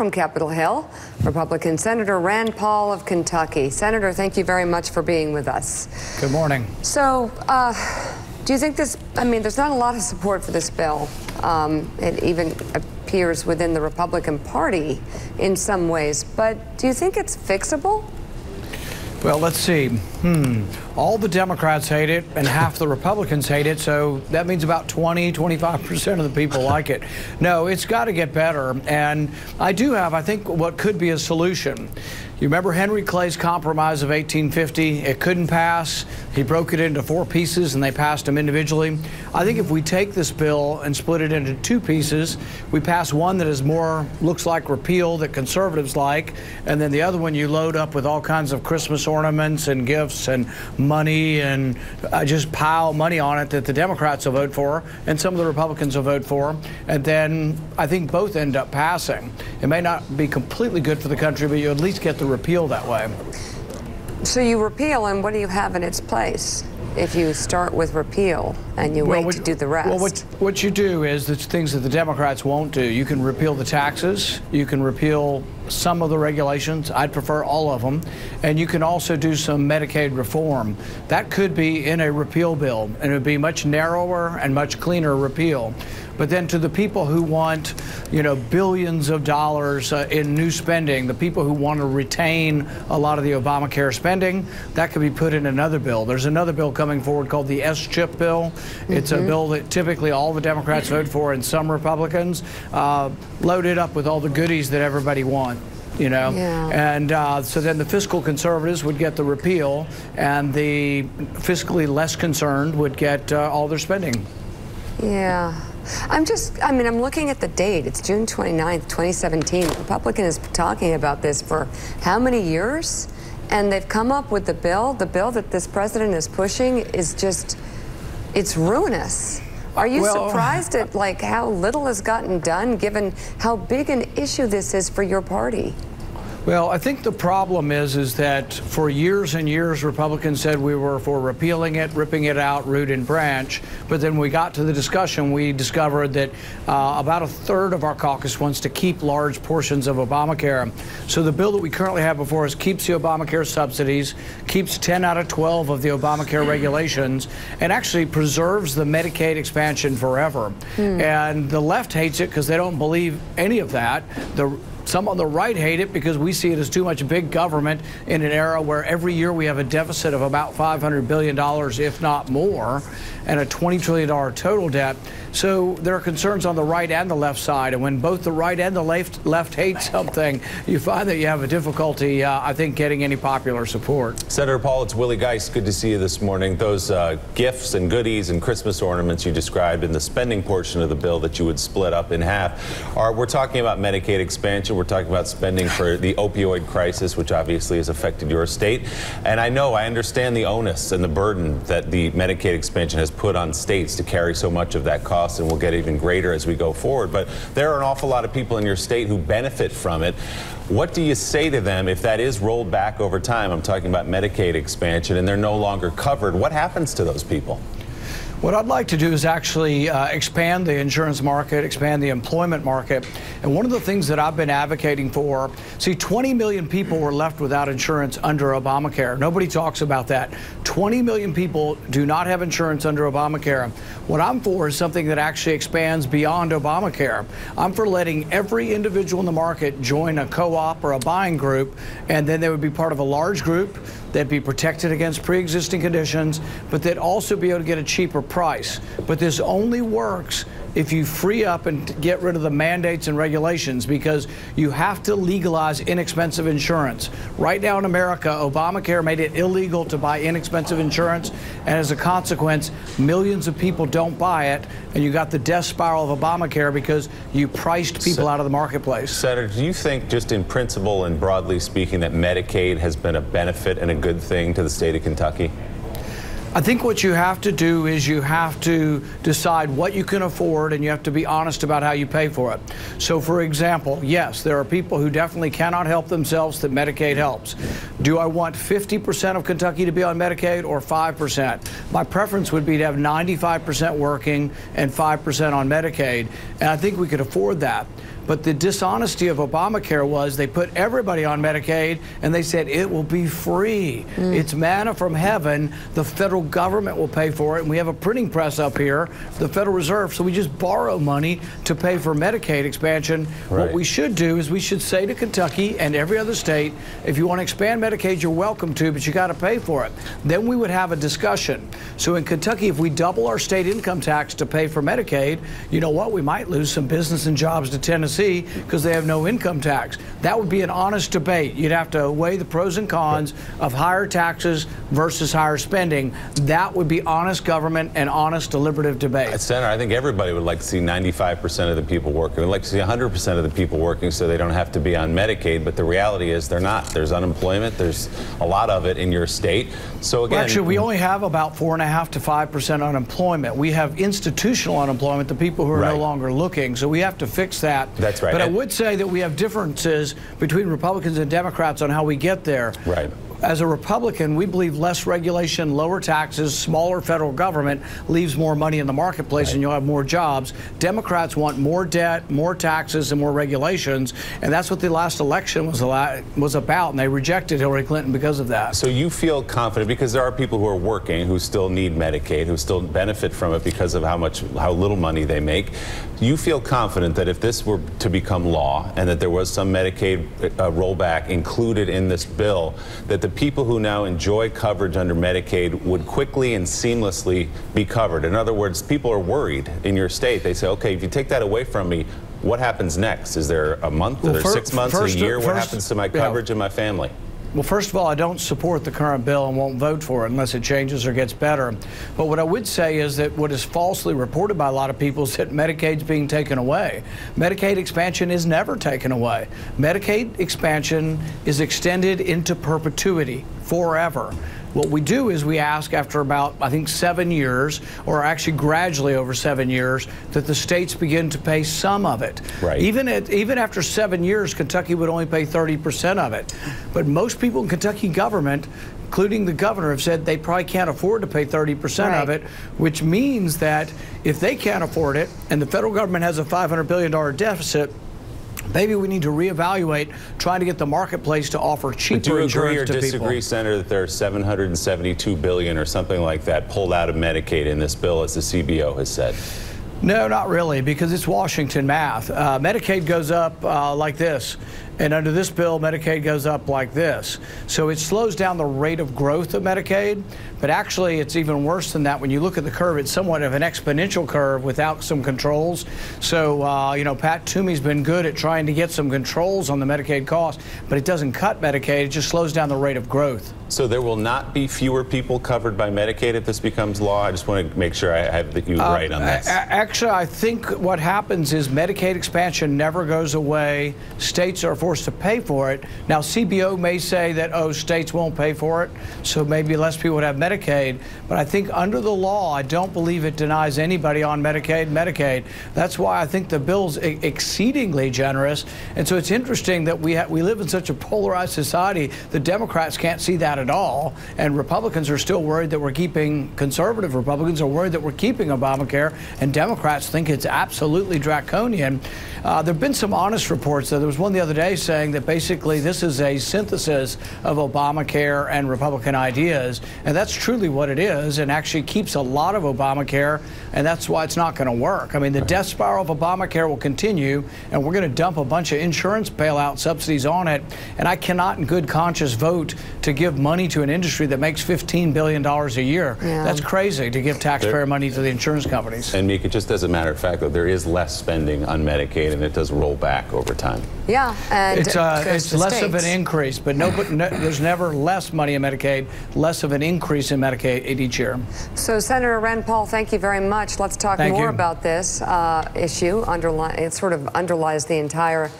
from Capitol Hill, Republican Senator Rand Paul of Kentucky. Senator, thank you very much for being with us. Good morning. So, do you think this, there's not a lot of support for this bill. It even appears within the Republican Party in some ways, but do you think it's fixable? Well, let's see. All the Democrats hate it and half the Republicans hate it, so that means about 20–25% of the people like it. No, it's got to get better, and I think, what could be a solution. You remember Henry Clay's compromise of 1850? It couldn't pass. He broke it into 4 pieces, and they passed them individually. I think if we take this bill and split it into 2 pieces, we pass one that is more, looks like repeal, that conservatives like, and then the other one you load up with all kinds of Christmas ornaments and gifts and money and just pile money on it that the Democrats will vote for and some of the Republicans will vote for, and then I think both end up passing. It may not be completely good for the country, but you at least get the repeal that way. So you repeal, and what do you have in its place if you start with repeal and you wait to do the rest? Well, what you do is the things that the Democrats won't do. You can repeal the taxes, you can repeal some of the regulations, I'd prefer all of them, and you can also do some Medicaid reform. That could be in a repeal bill, and it would be much narrower and much cleaner repeal. But then to the people who want, billions of dollars in new spending, the people who want to retain a lot of the Obamacare spending, that could be put in another bill. There's another bill coming forward called the S-chip bill. It's a bill that typically all the Democrats vote for and some Republicans, loaded up with all the goodies that everybody wants. And so then the fiscal conservatives would get the repeal, and the fiscally less concerned would get all their spending. Yeah. I'm looking at the date. It's June 29th, 2017. The Republican has been talking about this for how many years? And they've come up with the bill. The bill that this president is pushing is just, it's ruinous. Are you surprised at how little has gotten done, given how big an issue this is for your party? Well, I think the problem is that for years and years, Republicans said we were for repealing it, ripping it out, root and branch. But then we got to the discussion, we discovered that about 1/3 of our caucus wants to keep large portions of Obamacare. So the bill that we currently have before us keeps the Obamacare subsidies, keeps 10 out of 12 of the Obamacare regulations, and actually preserves the Medicaid expansion forever. And the left hates it because they don't believe any of that. Some on the right hate it because we see it as too much big government in an era where every year we have a deficit of about $500 billion, if not more, and a $20 trillion total debt. So there are concerns on the right and the left side, and when both the right and the left hate something, you find that you have a difficulty, I think, getting any popular support. Senator Paul, it's Willie Geist. Good to see you this morning. Those gifts and goodies and Christmas ornaments you described in the spending portion of the bill that you would split up in half, we're talking about Medicaid expansion. We're talking about spending for the opioid crisis, which obviously has affected your state. And I understand the onus and the burden that the Medicaid expansion has put on states to carry so much of that cost, and will get even greater as we go forward. But there are an awful lot of people in your state who benefit from it. What do you say to them if that is rolled back over time? I'm talking about Medicaid expansion, and they're no longer covered. What happens to those people? What I'd like to do is actually expand the insurance market, expand the employment market. And one of the things that I've been advocating for, 20 million people were left without insurance under Obamacare. Nobody talks about that. 20 million people do not have insurance under Obamacare. What I'm for is something that actually expands beyond Obamacare. I'm for letting every individual in the market join a co-op or a buying group, and then they would be part of a large group. They'd be protected against pre-existing conditions, but they'd also be able to get a cheaper price. But this only works if you free up and get rid of the mandates and regulations, because you have to legalize inexpensive insurance. Right now in America, Obamacare made it illegal to buy inexpensive insurance, and as a consequence, millions of people don't buy it, and you got the death spiral of Obamacare because you priced people out of the marketplace. Senator, do you think, just in principle and broadly speaking, that Medicaid has been a benefit and a good thing to the state of Kentucky? I think what you have to do is you have to decide what you can afford, and you have to be honest about how you pay for it. So, for example, yes, there are people who definitely cannot help themselves that Medicaid helps. Do I want 50% of Kentucky to be on Medicaid or 5%? My preference would be to have 95% working and 5% on Medicaid, and I think we could afford that. But the dishonesty of Obamacare was they put everybody on Medicaid and they said it will be free. It's manna from heaven. The federal government will pay for it. And we have a printing press up here, the Federal Reserve, so we just borrow money to pay for Medicaid expansion. Right. What we should do is we should say to Kentucky and every other state, if you want to expand Medicaid, you're welcome to, but you got to pay for it. Then we would have a discussion. So in Kentucky, if we double our state income tax to pay for Medicaid, you know what? We might lose some business and jobs to Tennessee because they have no income tax. That would be an honest debate. You'd have to weigh the pros and cons of higher taxes versus higher spending. That would be honest government and honest deliberative debate. Senator, I think everybody would like to see 95% of the people working. We'd like to see 100% of the people working so they don't have to be on Medicaid, but the reality is they're not. There's unemployment. There's a lot of it in your state. So again, well, actually, we only have about 4.5% to 5% unemployment. We have institutional unemployment, the people who are no longer looking. So we have to fix that. That's right. But I would say that we have differences between Republicans and Democrats on how we get there. Right. As a Republican, we believe less regulation, lower taxes, smaller federal government leaves more money in the marketplace and you'll have more jobs. Democrats want more debt, more taxes, and more regulations, and that's what the last election was about, and they rejected Hillary Clinton because of that. So you feel confident, because there are people who are working who still need Medicaid, who still benefit from it because of how little money they make. You feel confident that if this were to become law and that there was some Medicaid rollback included in this bill, that the people who now enjoy coverage under Medicaid would quickly and seamlessly be covered? In other words, people are worried in your state. They say, okay, if you take that away from me, what happens next? Is there a month? Is there 6 months? A year? What happens to my coverage and my family? Well, first of all, I don't support the current bill and won't vote for it unless it changes or gets better. But what I would say is that what is falsely reported by a lot of people is that Medicaid's being taken away. Medicaid expansion is never taken away. Medicaid expansion is extended into perpetuity, forever. What we do is we ask after about, I think, 7 years, or actually gradually over 7 years, that the states begin to pay some of it. Right. Even after 7 years, Kentucky would only pay 30% of it. But most people in Kentucky government, including the governor, have said they probably can't afford to pay 30% of it, which means that if they can't afford it and the federal government has a $500 billion deficit, maybe we need to reevaluate trying to get the marketplace to offer cheaper insurance to people. Do you agree or disagree, Senator, that there are $772 billion or something like that pulled out of Medicaid in this bill, as the CBO has said? No, not really, because it's Washington math. Medicaid goes up like this, and under this bill, Medicaid goes up like this. So it slows down the rate of growth of Medicaid, but actually it's even worse than that. When you look at the curve, it's somewhat of an exponential curve without some controls. So, you know, Pat Toomey's been good at trying to get some controls on the Medicaid cost, but it doesn't cut Medicaid, it just slows down the rate of growth. So there will not be fewer people covered by Medicaid if this becomes law? I just want to make sure I have you right on this. Actually, I think what happens is Medicaid expansion never goes away. States are forced to pay for it. Now, CBO may say that, oh, states won't pay for it, so maybe less people would have Medicaid. But I think under the law, I don't believe it denies anybody on Medicaid. That's why I think the bill's exceedingly generous. And so it's interesting that we live in such a polarized society. The Democrats can't see that at all, and Republicans are still worried that we're keeping, conservative Republicans are worried that we're keeping Obamacare, and Democrats think it's absolutely draconian. There have been some honest reports, though. There was one the other day saying that basically this is a synthesis of Obamacare and Republican ideas, and that's truly what it is, and actually keeps a lot of Obamacare, and that's why it's not going to work. I mean, the death spiral of Obamacare will continue, and we're going to dump a bunch of insurance bailout subsidies on it, and I cannot in good conscience vote to give money to an industry that makes $15 billion a year. Yeah. That's crazy to give taxpayer money to the insurance companies. And Mika, just as a matter of fact, though, there is less spending on Medicaid, and it does roll back over time. Yeah, and it's less of an increase, but there's never less money in Medicaid, less of an increase in Medicaid each year. So, Senator Rand Paul, thank you very much. Let's talk more about this issue. It sort of underlies the entire